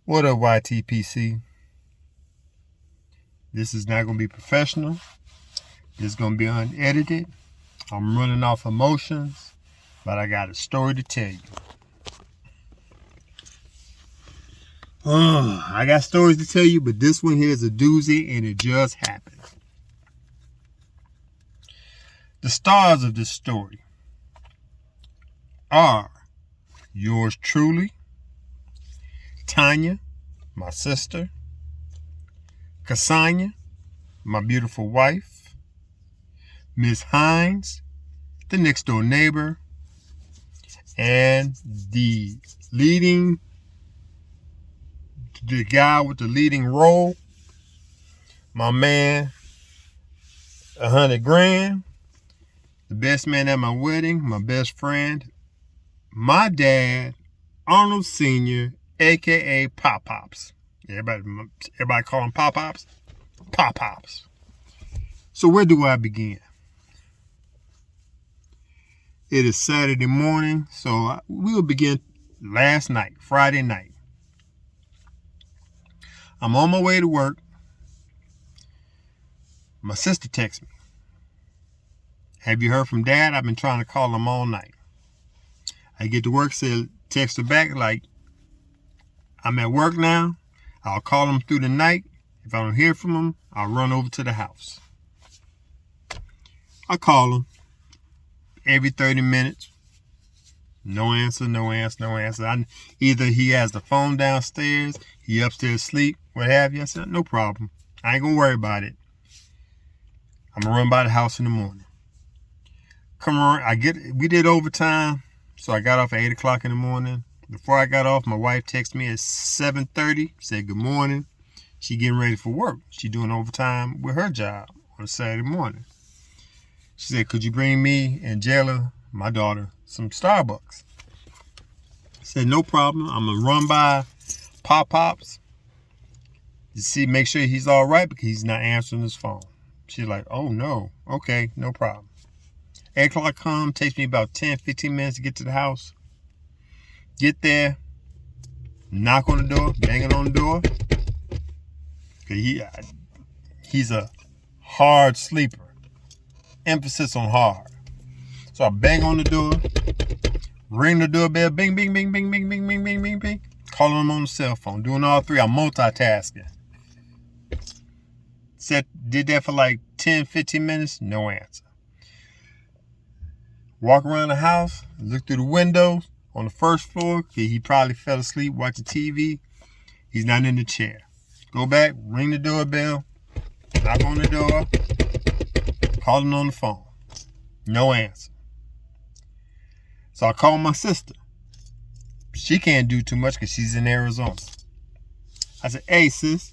What up, YTPC? This is not going to be professional. This is going to be unedited. I'm running off emotions, but I got a story to tell you. I got stories to tell you, but this one here is a doozy, and it just happened. The stars of this story are yours truly, Tanya, my sister, Cassania, my beautiful wife, Miss Hines, the next door neighbor, and the guy with the leading role, my man, 100 grand, the best man at my wedding, my best friend, my dad, Arnold Sr., a.k.a. Pop-Pops. Everybody call him Pop-Pops? Pop-Pops. So where do I begin? It is Saturday morning, so we'll begin last night, Friday night. I'm on my way to work. My sister texts me. Have you heard from Dad? I've been trying to call him all night. I get to work, text her back like, I'm at work now. I'll call him through the night. If I don't hear from him, I'll run over to the house. I call him every 30 minutes. No answer. Either he has the phone downstairs, he upstairs asleep, what have you. I said, no problem. I ain't gonna worry about it. I'm gonna run by the house in the morning. We did overtime, so I got off at 8 o'clock in the morning. Before I got off, my wife texted me at 7:30, said good morning. She getting ready for work. She doing overtime with her job on a Saturday morning. She said, could you bring me and Jayla, my daughter, some Starbucks? I said, no problem. I'm going to run by Pop-Pops to make sure he's all right because he's not answering his phone. She's like, oh, no. Okay, no problem. 8 o'clock comes, takes me about 10, 15 minutes to get to the house. Get there, knock on the door, banging on the door. Because he's a hard sleeper. Emphasis on hard. So I bang on the door, ring the doorbell, bing, bing, bing, bing, bing, bing, bing, bing, bing, bing. Calling him on the cell phone, doing all three. I'm multitasking. Did that for like 10, 15 minutes, no answer. Walk around the house, look through the windows on the first floor. He probably fell asleep watching TV. He's not in the chair. Go back, ring the doorbell, knock on the door, call him on the phone. No answer. So I called my sister. She can't do too much because she's in Arizona. I said, hey, sis.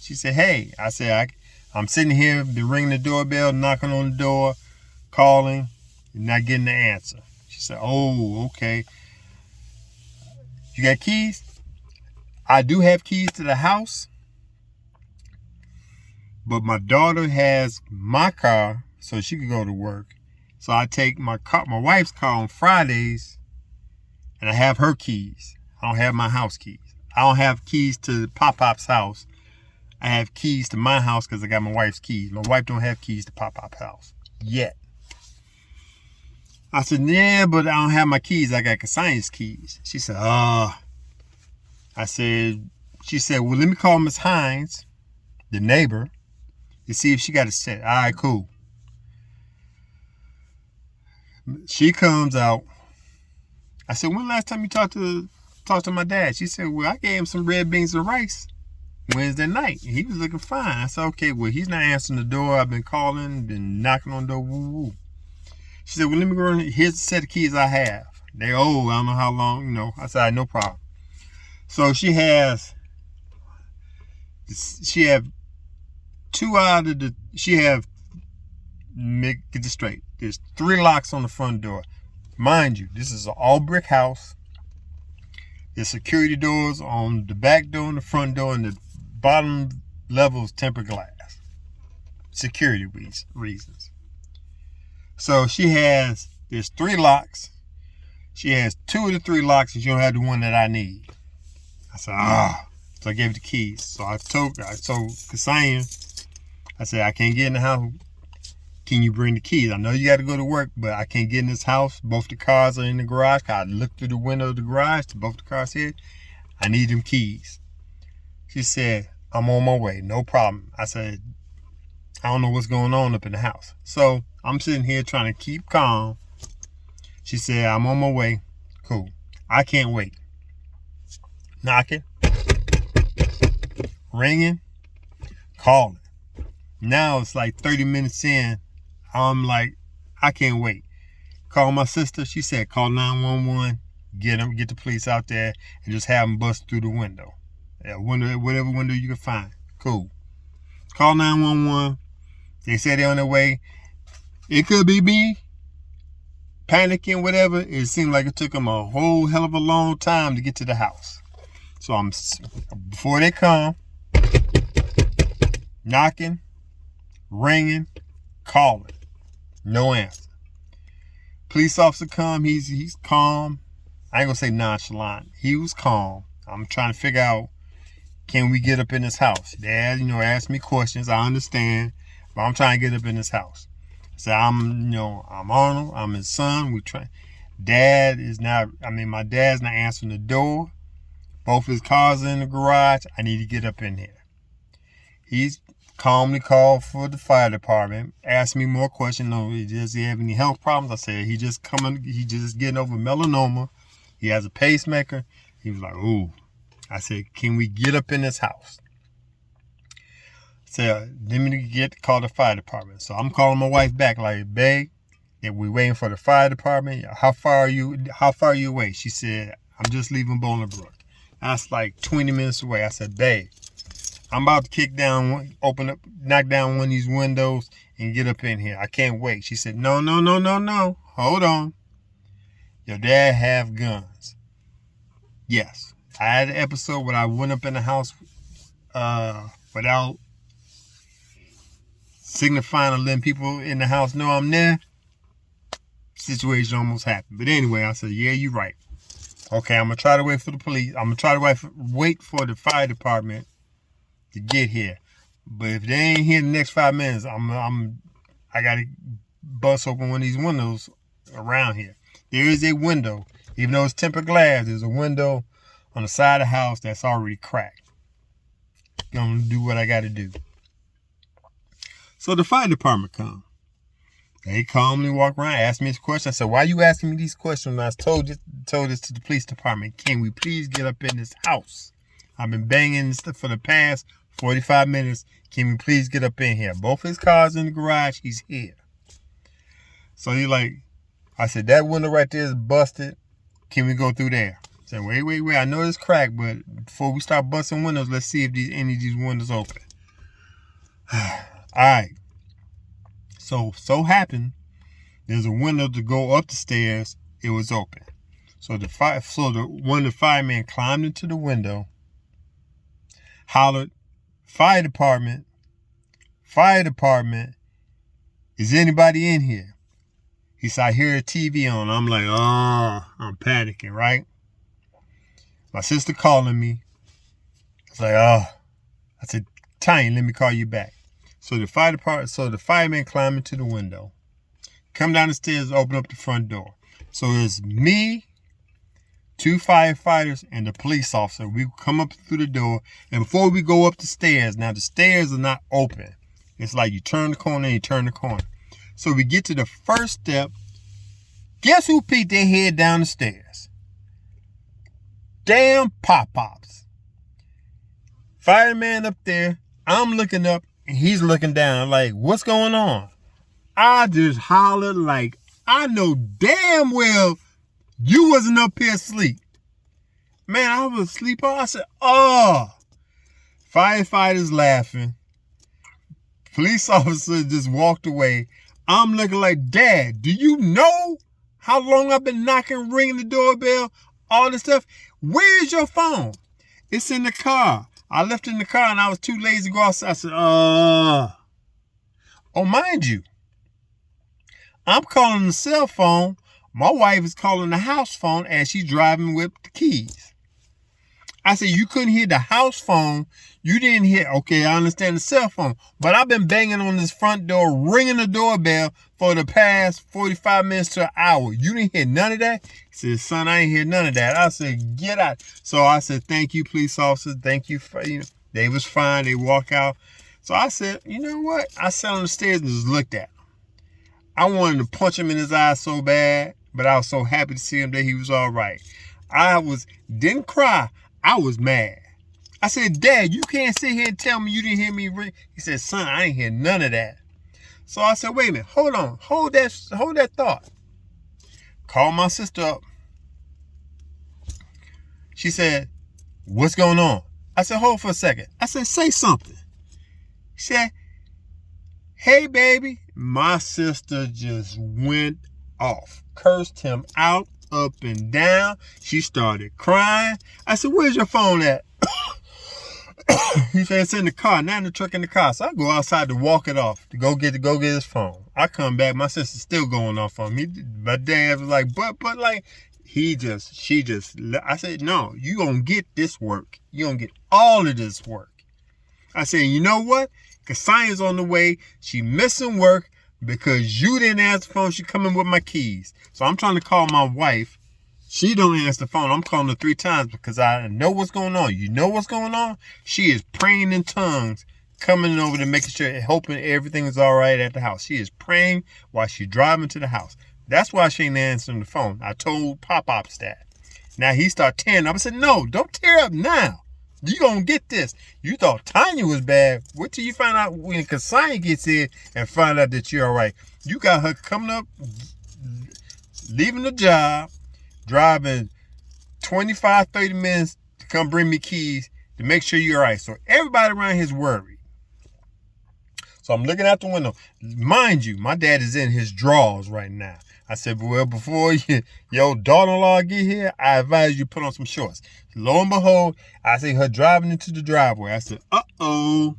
She said, hey. I said, I'm sitting here, been ringing the doorbell, knocking on the door, calling, and not getting the answer. She said, oh, okay. You got keys? I do have keys to the house, but my daughter has my car so she could go to work. So I take my wife's car on Fridays, and I have her keys. I don't have my house keys. I don't have keys to Pop-Pop's house. I have keys to my house because I got my wife's keys. My wife don't have keys to Pop-Pop's house yet. I said, yeah, but I don't have my keys. I got Cassania's keys. She said, she said, well, let me call Miss Hines, the neighbor, to see if she got a set. All right, cool. She comes out. I said, when last time you talked to my dad? She said, well, I gave him some red beans and rice Wednesday night. He was looking fine. I said, okay, well, he's not answering the door. I've been calling, been knocking on the door, woo woo. She said, well, let me go. Here's the set of keys I have. They're old. I don't know how long, I said, no problem. So she have get this straight. There's 3 locks on the front door. Mind you, this is an all brick house. There's security doors on the back door and the front door, and the bottom level is tempered glass. Security reasons. So there's 3 locks. She has 2 of the 3 locks, and she don't have the one that I need. I said, So I gave her the keys. So I told Kasanya, I said, I can't get in the house. Can you bring the keys? I know you got to go to work, but I can't get in this house. Both the cars are in the garage. I looked through the window of the garage to both the cars here. I need them keys. She said, I'm on my way. No problem. I said, I don't know what's going on up in the house. So I'm sitting here trying to keep calm. She said, I'm on my way. Cool. I can't wait. Knocking. Ringing. Calling. Now it's like 30 minutes in. I'm like, I can't wait. Call my sister. She said, call 911. Get the police out there and just have them bust through the window. Yeah, whatever window you can find. Cool. Call 911. They said they're on their way. It could be me panicking, whatever. It seemed like it took them a whole hell of a long time to get to the house. So before they come, knocking, ringing, calling. No answer. Police officer come. He's calm. I ain't gonna say nonchalant. He was calm. I'm trying to figure out, can we get up in this house? Dad, asked me questions. I understand, but I'm trying to get up in this house. I said, I'm Arnold. I'm his son. My dad's not answering the door. Both his cars are in the garage. I need to get up in here. He's calmly called for the fire department. Asked me more questions. Does he have any health problems? I said, he just getting over melanoma. He has a pacemaker. He was like, ooh. I said, can we get up in this house? I said, let me call the fire department. So I'm calling my wife back like, babe, if we waiting for the fire department, how far are you away? She said, I'm just leaving Bolingbrook. That's like 20 minutes away. I said, babe, I'm about to knock down one of these windows and get up in here. I can't wait. She said, no. Hold on. Your dad have guns. Yes. I had an episode where I went up in the house without signifying or letting people in the house know I'm there. Situation almost happened. But anyway, I said, yeah, you're right. Okay, I'm going to try to wait for the police. I'm going to try to wait for the fire department to get here. But if they ain't here in the next 5 minutes, I got to bust open one of these windows around here. There is a window. Even though it's tempered glass, there's a window on the side of the house that's already cracked. I'm going to do what I got to do. So the fire department come. They calmly walk around, ask me this question. I said, why are you asking me these questions? I told this to the police department. Can we please get up in this house? I've been banging for the past 45 minutes. Can we please get up in here? Both his cars in the garage. He's here. So I said, that window right there is busted. Can we go through there? I said, wait. I know it's cracked, but before we start busting windows, let's see if any of these windows open. All right. So happened, there's a window to go up the stairs. It was open. So one of the firemen climbed into the window, hollered, fire department, is anybody in here? He said, I hear a TV on. I'm like, I'm panicking, right? My sister calling me. I was like, I said, Tiny, let me call you back. So the fireman climbed into the window, come down the stairs, open up the front door. So it's me, 2 firefighters, and the police officer. We come up through the door, and before we go up the stairs, now the stairs are not open. It's like you turn the corner and you turn the corner. So we get to the first step. Guess who peeked their head down the stairs? Damn Pop-Pops. Fireman up there. I'm looking up. And he's looking down like, what's going on? I just hollered like, I know damn well you wasn't up here asleep. Man, I was asleep. I said, Firefighters laughing. Police officer just walked away. I'm looking like, Dad, do you know how long I've been knocking, ringing the doorbell, all this stuff? Where's your phone? It's in the car. I left it in the car and I was too lazy to go outside. I said, mind you, I'm calling the cell phone. My wife is calling the house phone as she's driving with the keys. I said, you couldn't hear the house phone. You didn't hear, okay, I understand the cell phone. But I've been banging on this front door, ringing the doorbell for the past 45 minutes to an hour. You didn't hear none of that? He said, son, I ain't hear none of that. I said, get out. So I said, thank you, police officers. Thank you for, they was fine. They walk out. So I said, you know what? I sat on the stairs and just looked at him. I wanted to punch him in his eyes so bad, but I was so happy to see him that he was all right. Didn't cry. I was mad. I said, Dad, you can't sit here and tell me you didn't hear me ring. He said, son, I ain't hear none of that. So I said, wait a minute, hold on. Hold that thought. Call my sister up. She said, what's going on? I said, hold for a second. I said, say something. She said, hey, baby. My sister just went off, cursed him out, up and down. She started crying. I said, where's your phone at? He said, it's in the car, not in the truck, in the car. So I go outside to walk it off, to go get his phone. I come back, my sister's still going off on me. My dad was like, but like, I said, no, you gonna get this work. You gonna get all of this work. I said, you know what? Kassaya's on the way. She missing work because you didn't answer the phone. She coming with my keys. So I'm trying to call my wife. She don't answer the phone. I'm calling her 3 times because I know what's going on. You know what's going on? She is praying in tongues, coming over to making sure, hoping everything is all right at the house. She is praying while she's driving to the house. That's why she ain't answering the phone. I told Pop-Pop's that. Now he started tearing up. I said, no, don't tear up now. You gonna get this. You thought Tanya was bad. Wait till you find out when Kassaya gets here and find out that you're all right. You got her coming up, leaving the job, driving 25, 30 minutes to come bring me keys to make sure you're all right. So everybody around here is worried. So I'm looking out the window. Mind you, my dad is in his drawers right now. I said, well, before your daughter-in-law get here, I advise you put on some shorts. Lo and behold, I see her driving into the driveway. I said, uh-oh.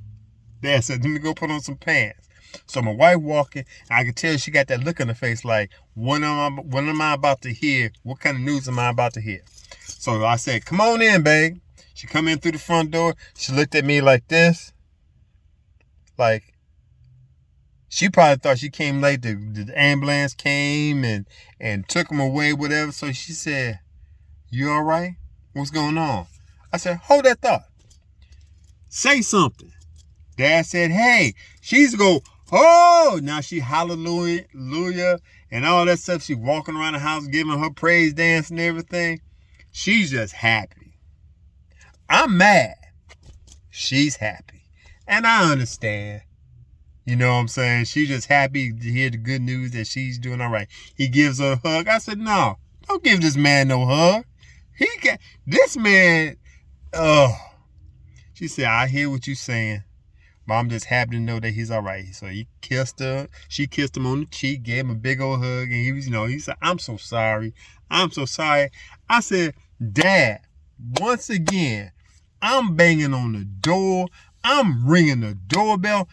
Dad said, let me go put on some pants. So my wife walking, and I could tell she got that look on her face like, what am I about to hear? What kind of news am I about to hear? So I said, come on in, babe. She come in through the front door. She looked at me like this. Like, she probably thought she came late. The ambulance came and took him away, whatever. So she said, you all right? What's going on? I said, hold that thought. Say something. Dad said, hey, she's go, oh, now she hallelujah and all that stuff. She walking around the house giving her praise dance and everything. She's just happy. I'm mad. She's happy. And I understand. You know what I'm saying? She's just happy to hear the good news that she's doing all right. He gives her a hug. I said, no, don't give this man no hug. This man, She said, I hear what you're saying, but I'm just happy to know that he's all right. So he kissed her. She kissed him on the cheek, gave him a big old hug, and he said, I'm so sorry. I'm so sorry. I said, Dad, once again, I'm banging on the door. I'm ringing the doorbell.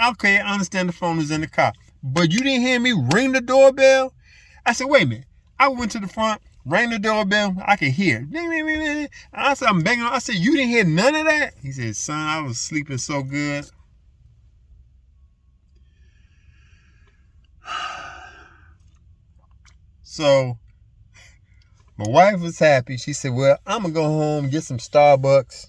Okay, I understand the phone is in the car, but you didn't hear me ring the doorbell? I said, wait a minute. I went to the front, rang the doorbell. I could hear. Ding, ding, ding, ding. I said, I'm banging on. I said, you didn't hear none of that? He said, son, I was sleeping so good. So my wife was happy. She said, well, I'm going to go home, get some Starbucks,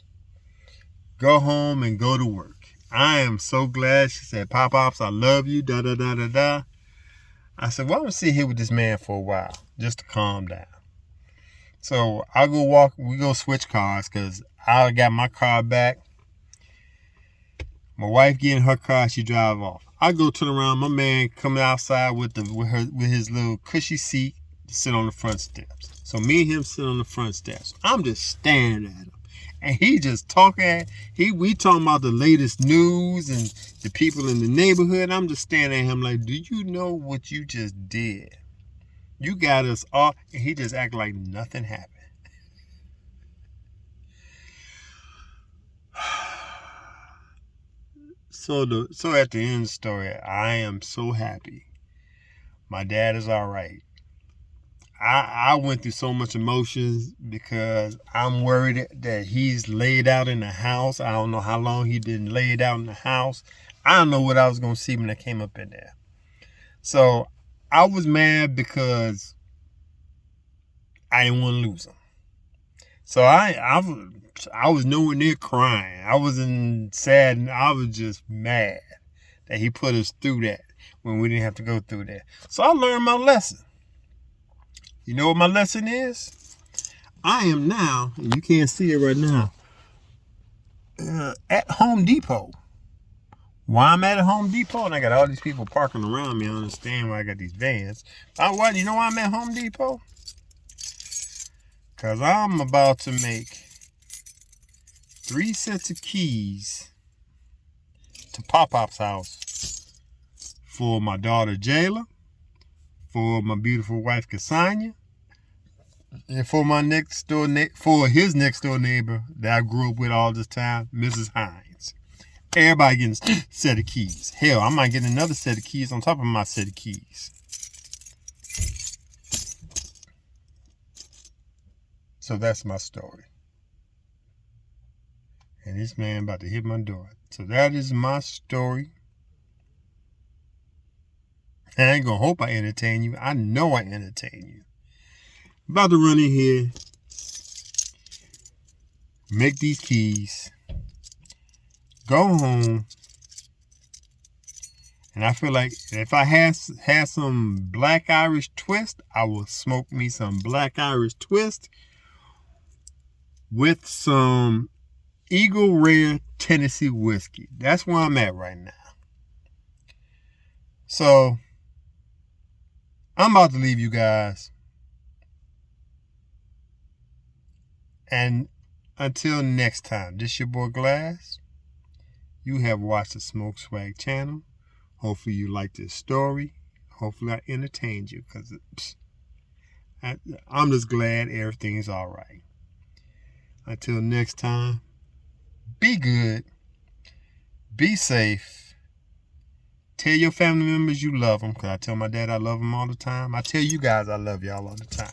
go home and go to work. I am so glad. She said, Pop-Pops, I love you, da-da-da-da-da. I said, well, I'm going to sit here with this man for a while, just to calm down. So I'll go walk. We go switch cars because I got my car back. My wife get in her car. She drive off. I go turn around. My man coming outside with his little cushy seat to sit on the front steps. So me and him sit on the front steps. I'm just staring at him. And he just talking. We talking about the latest news and the people in the neighborhood. I'm just staring at him like, do you know what you just did? You got us all. And he just act like nothing happened. So at the end of the story, I am so happy. My dad is all right. I went through so much emotions because I'm worried that he's laid out in the house. I don't know how long he's been laid out in the house. I don't know what I was going to see when I came up in there. So I was mad because I didn't want to lose him. So I was nowhere near crying. I wasn't sad. And I was just mad that he put us through that when we didn't have to go through that. So I learned my lesson. You know what my lesson is? I am now, and you can't see it right now, at Home Depot. Why I'm at Home Depot and I got all these people parking around me, I understand why I got these vans. You know why I'm at Home Depot? Because I'm about to make 3 sets of keys to Pop-Pop's house for my daughter Jayla, for my beautiful wife Cassania, and for my for his next door neighbor that I grew up with all this time, Mrs. Hines. Everybody getting a set of keys. Hell, I might get another set of keys on top of my set of keys. So that's my story. And this man about to hit my door. So that is my story. I ain't gonna hope I entertain you. I know I entertain you. About to run in here, make these keys, go home, and I feel like if I had some Black Irish twist, I will smoke me some Black Irish twist with some Eagle Rare Tennessee whiskey. That's where I'm at right now. So I'm about to leave you guys. And until next time, this your boy Glass. You have watched the Smoke Swag channel. Hopefully you liked this story. Hopefully I entertained you, because I'm just glad everything is all right. Until next time, be good, be safe. Tell your family members you love them, because I tell my dad I love them all the time. I tell you guys I love y'all all the time.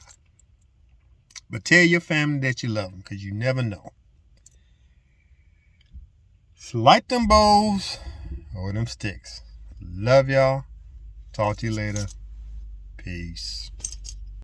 But tell your family that you love them, because you never know. Light them bowls or them sticks. Love y'all. Talk to you later. Peace.